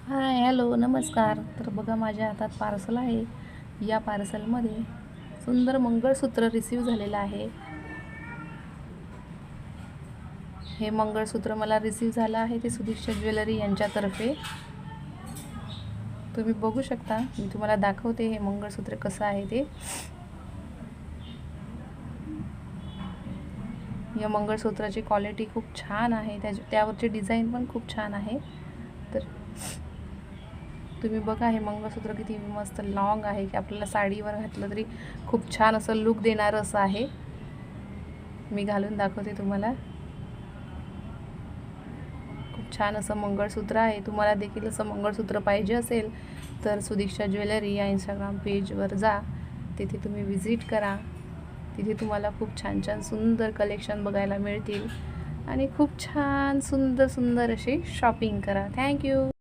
हाय, hello, नमस्कार. तर बघा माझ्या हातात पार्सल आहे. या पार्सलमध्ये सुंदर मंगळसूत्र रिसीव्ह झालेलं आहे. हे मंगळसूत्र मला रिसीव्ह झालं आहे ते सुदीक्षा ज्वेलरी यांच्यातर्फे. तुम्ही बघू शकता. मी तुम्हाला दाखवते हे मंगळसूत्र कसं आहे ते. या मंगळसूत्राची क्वालिटी खूप छान आहे. त्यावरची डिझाईन पण खूप छान आहे. तर तुम्ही बघा हे मंगळसूत्र किती मस्त लॉंग आहे की आपल्याला साडीवर घातलं तरी खूप छान असं लुक देणारं असं आहे. मी घालून दाखवते तुम्हाला. खूप छान असं मंगळसूत्र आहे. तुम्हाला देखील असं मंगळसूत्र पाहिजे असेल तर सुदीक्षा ज्वेलरी या इंस्टाग्राम पेजवर जा. तिथे तुम्ही विजिट करा. तिथे तुम्हाला खूप छान छान सुंदर कलेक्शन बघायला मिळतील आणि खूप छान सुंदर सुंदर अशी शॉपिंग करा. थँक्यू.